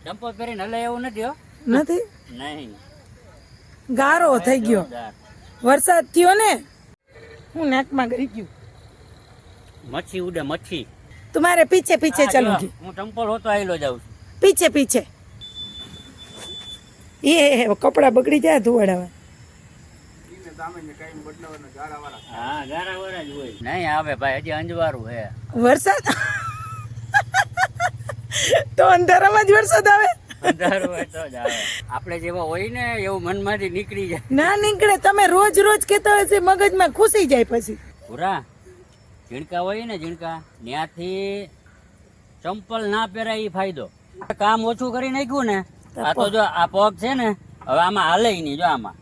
ચંપલ પહેરીને હલે એવું નથી હો. નથી નહીં. ગારો થઈ ગયો, વરસાદ થયો ને, હું નાકમાં ગરી ગયું. મચ્છી ઉડે મચ્છી. तुम्हारे पीछे पीछे चलूंगी, હું ચંપલ હોતો આયલો જાઉં છું. पीछे पीछे. ये कपड़ा बगड़ी जाए धुआड़ा હા ગારા વાળા જ હોય. નહીં આવે ભાઈ, હજી અંજવારું હે. વરસાદ તો અંધારામાં જ વરસાદ આવે. અંધારું હોય તો જ આવે. આપણે જેવા હોય ને એવું મનમાંથી નીકળી જાય. ના નીકળે. તમે રોજ રોજ કેતા હોય છે, મગજમાં ખુશી જાય પછી. પૂરા ઝીણકા હોય ને ઝીણકા, ત્યાંથી ચંપલ ના પહેરાય એ ફાયદો. કામ ઓછું કરી નાખ્યું ને, આ તો જો આ પગ છે ને હવે આમાં હાલે નહીં. જો આમાં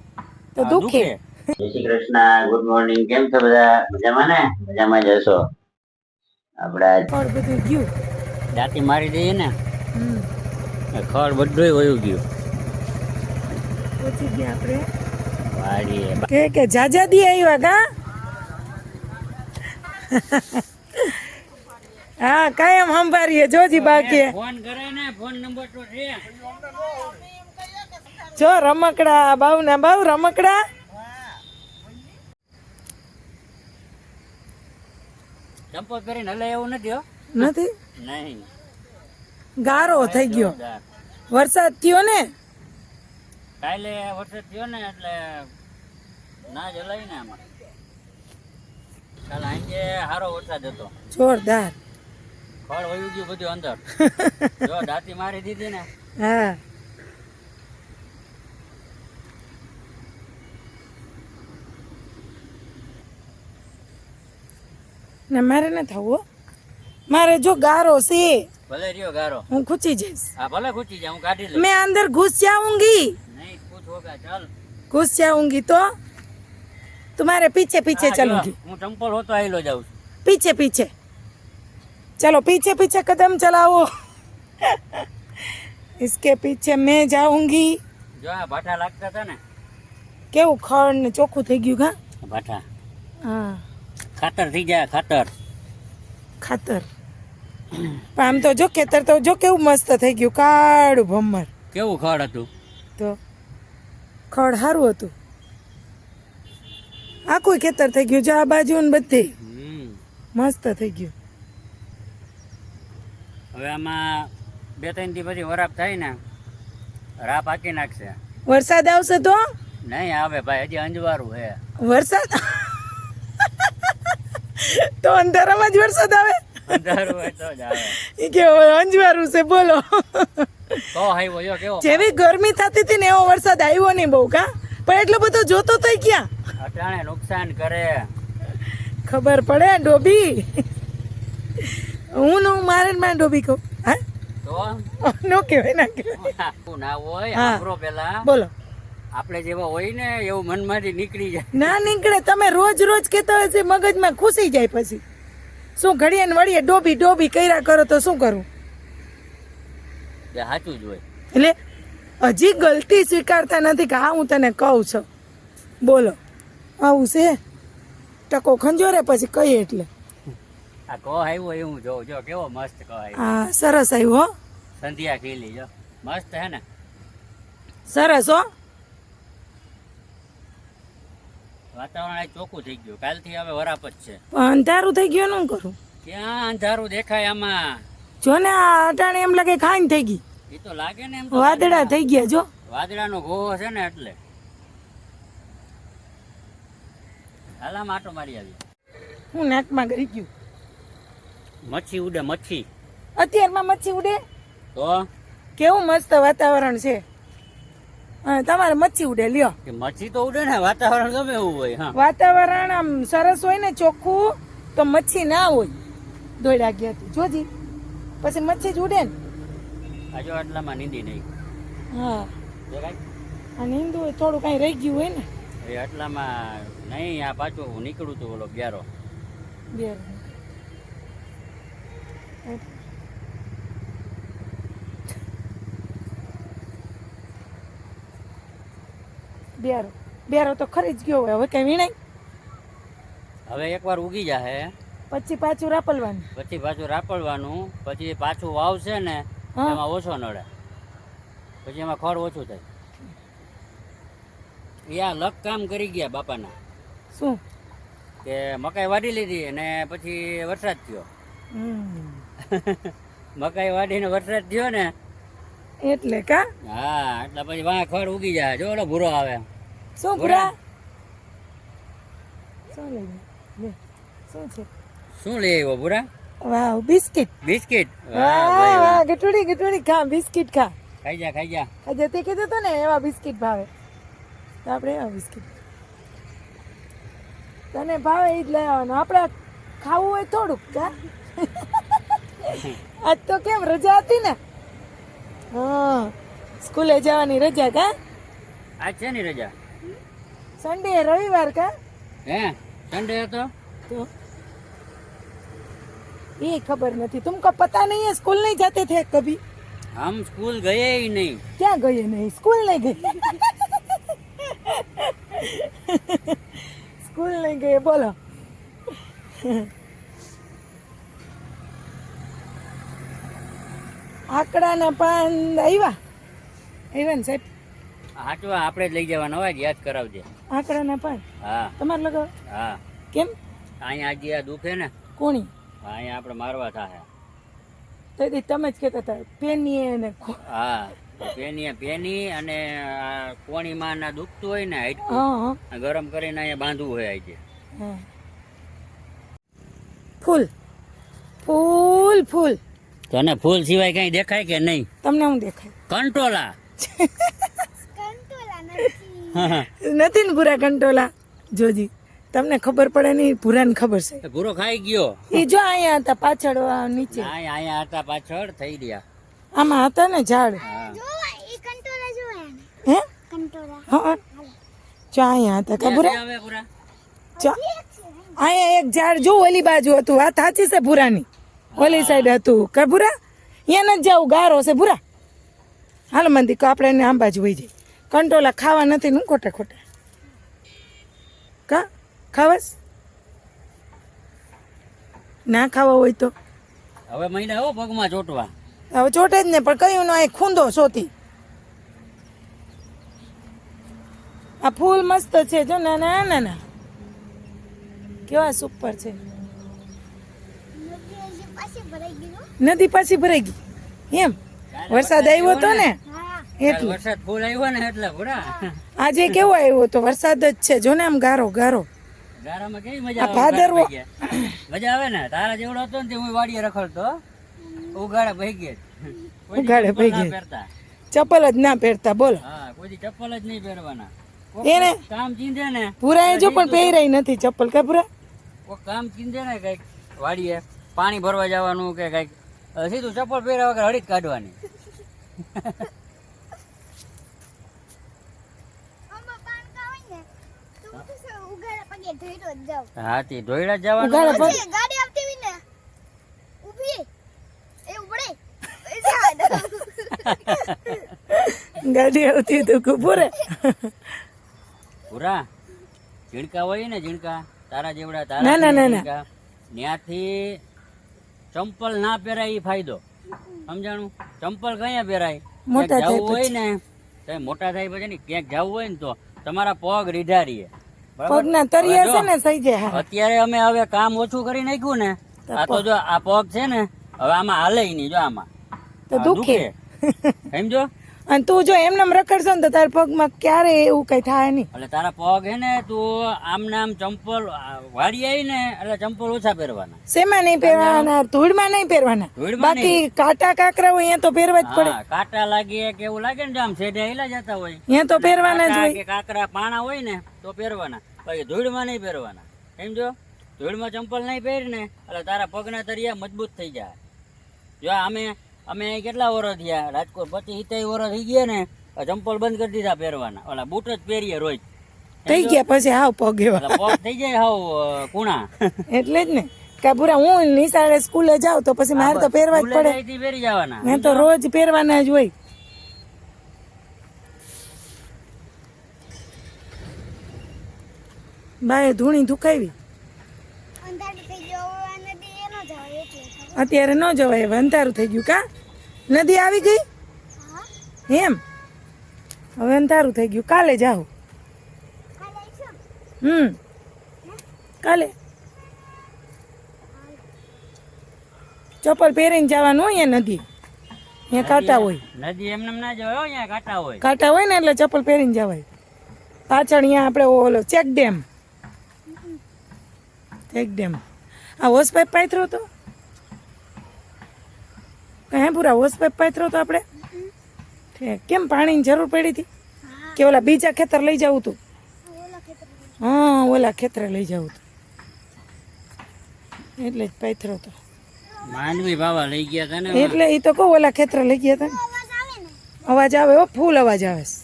તો દુખે. જય શ્રી કૃષ્ણ, ગુડ મોર્નિંગ. કેમ છો બધા? મજામાં ને? મજામાં જ હશો. આપડા ખડ બધું ગયું. દાંતી મારી દઈએ ને, ખડ બધું વયું ગયું. પહોંચી ગયા આપણે વાડીએ. કે જાજા દી આવ્યા કા. હા કાયમ સંભાળીએ જોજી. બાકી ફોન કરે ને, ફોન નંબર તો છે. જો રમકડા બાવ ના બાવ રમકડા. ચંપલ પહેરીને હલે એવું નથી હો. નથી નહીં. ગારો થઈ ગયો, વરસાદ થયો ને. કાલે વરસાદ થયો ને એટલે ના જ હલાય ને આમાં. કાલ આજે સારો વરસાદ હતો, જોરદાર. ફળ વયું ગયું બધું અંદર. જો દાંતી મારી દીધી ને. હા ને મારે ન થવું. મારે જો ગારો છે, ભલે રહ્યો ગારો, હું ખૂચી જઈશ. હા ભલે ખૂચી જાય, હું કાઢી લઈશ. मैं अंदर घुस जाऊंगी, નહીં કુછ હોગા. ચાલ घुस जाऊंगी तो तुम्हारे पीछे पीछे હા, चलूंगी. જો, હું ચંપલ હોતો આયલો જાઉં છું. पीछे पीछे चलो, पीछे पीछे कदम चलाओ. इसके पीछे मैं जाऊंगी. જો આ ભાઠા લાગતા હતા ને, કેવું ખડ ને ચોખ્ખું થઈ ગયું કા. ભાઠા હા ખાતર થઈ જાય, ખાતર. ખાતર. પણ આમ તો જો ખેતર તો જો કેવું મસ્ત થઈ ગયું, કાળું ભમર. કેવું ખડ હતું. તો ખડ સારું હતું. આખું ખેતર થઈ ગયું, જો આ બાજુ ને બધી મસ્ત થઈ ગયું. હવે આમાં 2-3 દી પછી વરાપ થાય ને, રા પાકી નાખશે. વરસાદ આવશે તો નહીં આવે ભાઈ, હજી અંજવારું હે. વરસાદ તો અંધારામાં જ વરસાદ આવે. અંધારું હોય તો જ આવે. એ કે અંજવારું છે બોલો. તો આવ્યો જો કેવો. જેવી ગરમી થતી હતી ને એવો વરસાદ આવ્યો નહીં બહુ કા. પણ એટલો બધો જોતો થઈ ક્યાં અટાણે નુકસાન કરે. ખબર પડે ડોબી. હું મારે માં ડોબી કહું. હા તો નો કહેવાય ના કહેવાય. આવું ના હોય. હા. આપણો પેલા બોલો. આપણે જેવા હોય ને એવું મનમાંથી નીકળી જાય. ના નીકળે. તમે રોજ રોજ કહેતા હોય છે, મગજમાં ખુશી જાય પછી. શું ઘડીએ ને વળીએ ડોબી ડોબી કર્યા કરો તો શું કરું. એ સાચું જ હોય. એટલે હજી ગલતી સ્વીકારતા નથી કે હા હું તને કહું છું. બોલો આવું છે. ટકો ખંજોરે પછી કહીએ એટલે. આ કહો આવ્યો એ હું જોઉં. જો કેવો મસ્ત કહો આવ્યો. હા સરસ આવ્યું હો. સંધ્યા ખીલી જો મસ્ત હે ને. સરસ હો. વાતાવરણ આ ચોખ્ખું થઈ ગયું. કાલથી હવે વરાપ જ છે. પણ અંધારું થઈ ગયું શું કરું. ક્યાં અંધારું દેખાય આમાં. જો ને આ અટાણે એમ લાગે ખાઈને થઈ ગઈ. એ તો લાગે ને એમ તો. વાદળા થઈ ગયા જો. વાદળાનો ઘોવો છે ને એટલે. હાલા માટો મારી આવી. હું નાકમાં ગરી ગયું. મચ્છી ઉડે મચ્છી. અત્યારમાં મચ્છી ઉડે. તો કેવું મસ્ત વાતાવરણ છે. હા તમારે મચ્છી ઉડે લ્યો. કે મચ્છી તો ઉડે ને, વાતાવરણ ગમે એવું હોય. હા વાતાવરણ આમ સરસ હોય ને ચોખ્ખું તો મચ્છી ના હોય. દોડ્યા ગયા હતી જોજી. પછી મચ્છી જ ઉડે ને. આજો આટલામાં નીંદી નહીં. હા જરાય આ નીંદુ હોય થોડું કઈ રહી ગયું હોય ને. એ આટલામાં નહીં. આ પાછું હું નીકળું તું ઓલો બ્યારો. બે બેરો બેરો તો ખરી જ ગયો હોય. હવે કઈ વીણાય. હવે એકવાર ઉગી જાય, પછી પાછું રાપલવાનું. પછી પાછું રાપડવાનું, પછી પાછું વાવશે ને હા. એમાં ઓછો નડે. પછી એમાં ખડ ઓછું થાય. યા લક કામ કરી ગયા બાપાના શું? કે મકાઈ વાડી લીધી અને પછી વરસાદ થયો. હમ. મકાઈ વાડીને વરસાદ થયો ને એટલે કા હા એટલે પછી વાં ખડ ઉગી જાય. જો ઓલો ભૂરો આવે. શું ભૂરા? શું લઈ લે શું છે? શું લઈ આવ્યો ભૂરા? વાવ બિસ્કિટ. બિસ્કિટ. વાહ વાહ ગટુડી ગટુડી ખા બિસ્કિટ ખા. ખાઈ જા ખાઈ જા. આજે તે કીધું તો ને એવા બિસ્કિટ ભાવે તો આપણે એવા બિસ્કિટ તને ભાવે એ જ લઈ આવવાનું. આપણે ખાવું હોય થોડુંક કા આજ તો કેમ રજા હતી ને? હા સ્કૂલે જવાની રજા કા? આજ છે ની રજા? સન્ડે રવિવાર કા? હે સન્ડે હતો तो ये खबर नहीं, तुमको पता नहीं है? स्कूल नहीं जाते थे कभी? हम स्कूल गए ही नहीं. क्या गए नहीं? स्कूल नहीं गए स्कूल नहीं गए बोलो. આકડાના પાન આવ્યા આવ્યા ને સાહેબ? હાચવા આપણે જ લઈ જવાના હોય, યાદ કરાવજે. આકડાના પાન હા તમારે લગાવ? હા. કેમ? અહીંયા આજે આ દુખે ને કોણી? અહીંયા આપણે મારવા થાય. તો તમે જ કહેતા હતા પેની ને હા પેની અને આ કોણીમાં ના દુખતું હોય ને હાઈટકું, હા હા આ ગરમ કરીને અહીંયા બાંધવું હોય આજે. હા. ફૂલ ફૂલ ફૂલ. તને ફૂલ સિવાય કઈ દેખાય કે નહીં? તમને હું દેખાય? કંટોલા. નથી ને ભૂરા કંટોલા? જોજી તમને ખબર પડે નહીં, ભૂરાને ખબર છે. ભૂરો ખાઈ ગયો. એ જો અહીંયા હતા પાછળ આ નીચે. અહીંયા હતા પાછળ થઈ ગયા. આમાં હતા ને ઝાડ. હા. હે હા જો અહીંયા હતા ખબર? આવે ભૂરા. અહીંયા એક ઝાડ જો ઓલી બાજુ હતું. વાત સાચી છે ભૂરાની, ઓલી સાઈડ હતું કે ભૂરા? અહીંયા નથી જવું, ગારો છે ભૂરા. હાલો મંદી કો આપણે એને આમ બાજુ વહી જઈએ. કંટોલા ખાવા નથી ને ખોટા ખોટા કા ખાવસ? ના ખાવા હોય તો હવે મહિના હો પગમાં ચોટવા. હવે ચોટે જ ને, પણ કયું નો ખૂંદો સોતી. આ ફૂલ મસ્ત છે જો, નાના નાના કેવા સુપર છે. નદી પાછી ભરાઈ ગઈ એમ? વરસાદ આવ્યો તો ને એટલે. વરસાદ ફૂલ આવ્યો ને એટલે ભૂરા. આજે કેવો આવ્યો તો? વરસાદ જ છે જો ને, આમ ગારો ગારો. ગારામાં કેવી મજા આ આવે? ભાદરવો મજા આવે ને. તારા જેવડો હતો ને તે હું વાડીએ રખડતો, ઉગાડે ભાઈ ગયા. ઉગાડે ભાઈ ગયા. પહેરતા ચપ્પલ જ ના પહેરતા બોલો. હા, કોઈ ચપ્પલ જ નહીં પહેરવાના. એને કામ ચીંધે ને પૂરા જો પણ પહેરાય નથી ચપ્પલ કા પૂરા? કોઈ કામ ચીંધે ને કઈક વાડીએ પાણી ભરવા જવાનું કે કઈક, સીધું ચપ્પલ પહેર્યા વગર હળી જ કાઢવાની. હા તે ધોઈડા જ જવાનું. ગાડી આવતી તો કુપુરે પૂરા ઝીણકા હોય ને, ઝીણકા તારા જેવડા, ના, તારા ના, ના, ના. ઝીણકા, ત્યાંથી ચંપલ ના પહેરાય એ ફાયદો. સમજાણું? ચંપલ કયા પહેરાય? મોટા ક્યાંક થાય જવું હોય ને, તમે મોટા થાય પછી ને ક્યાંક જવું હોય ને તો તમારા પગ રીઢા રહીએ. બરાબર? પગના તરિયા હવે છે જો, ને સહી જાય. હા અત્યારે અમે હવે કામ ઓછું કરી નાખ્યું ને, આ તો જો આ પગ છે ને હવે આમાં હાલે નહીં. જો આમાં તો આ દુખે. સમજો? અને તું જો એમને રખડશો ને તો તારા પગમાં ક્યારે એવું કઈ થાય નહીં. એટલે તારા પગ હે ને, તું આમ ને આમ ચંપલ વાળી આવી ને એટલે ચંપલ ઓછા પહેરવાના. શેમાં નહીં પહેરવાના? ધૂળમાં નહીં પહેરવાના. ધૂળમાં બાકી કાંટા કાકરા હોય અહીંયા તો પહેરવા જ પડે. હા, કાંટા લાગે કે એવું લાગે ને, આમ છેડે હિલા જતા હોય અહીંયા તો પહેરવાના જ કાંટા હોય. કે કાકરા પાણા હોય ને તો પહેરવાના, બાકી ધૂળમાં નહીં પહેરવાના. સમજો? ધૂળમાં ચંપલ નહીં પહેરી ને એટલે તારા પગના તરિયા મજબૂત થઈ જાય. જો અમે અહીં કેટલા વર્ષ થયા રાજકોટ, 25-70 વર્ષ થઈ ગયા ને, ચંપલ બંધ કરી દીધા પહેરવાના. ઓલા બૂટ જ પહેરીએ રોજ. થઈ ગયા પછી હાવ પગ એવા. એટલે પગ થઈ જાય હાવ કુણા. એટલે જ ને કાબુરા, હું નિશાળે સ્કૂલે જાઉં તો પછી મારે તો પહેરવા જ પડે. સ્કૂલે પહેરી જવાના. મેં તો રોજ પહેરવાના જ હોય. બાએ ધૂણી ધુકાવી. અત્યારે ન જવાય, હવે અંધારું થઈ ગયું કા? નદી આવી ગઈ એમ? હવે અંધારું થઈ ગયું, કાલે જાઓ. કાલે ચપ્પલ પહેરીને જવાનું હોય અહીંયા નદી, અહીંયા કાંટા હોય. નદી એમને એમ ના જવાય હો, અહીંયા કાંટા હોય. કાંટા હોય ને એટલે ચપ્પલ પહેરીને જવાય. પાછળ અહીંયા આપણે ઓલો ચેક ડેમ, ચેક ડેમ. આ હોસ પાઇપ પાથરો તો હે પૂરા હોસ પાઇપ પાથરો તો આપણે કેમ પાણીની જરૂર પડી હતી કે ઓલા બીજા ખેતર લઈ જવું હતું? હા, ઓલા ખેતરે લઈ જવું હતું એટલે જ પાથરો તો. માંડવી બાવા લઈ ગયા હતા ને, એટલે એ તો કહું ઓલા ખેતરે લઈ ગયા હતા ને. અવાજ આવે હો, ફૂલ અવાજ આવે છે.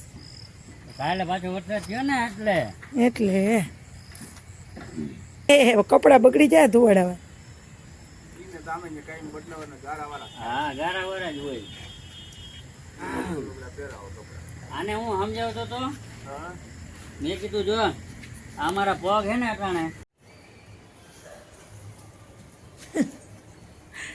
કાલે પાછો વરસાદ થયો ને એટલે એ કપડા બગડી જાય ધોવાડાવા. હા, ગારા વાળા જ હોય. આને હું સમજાવતો તો, મેં કીધું જો આ મારા પગ હે ને અટાણે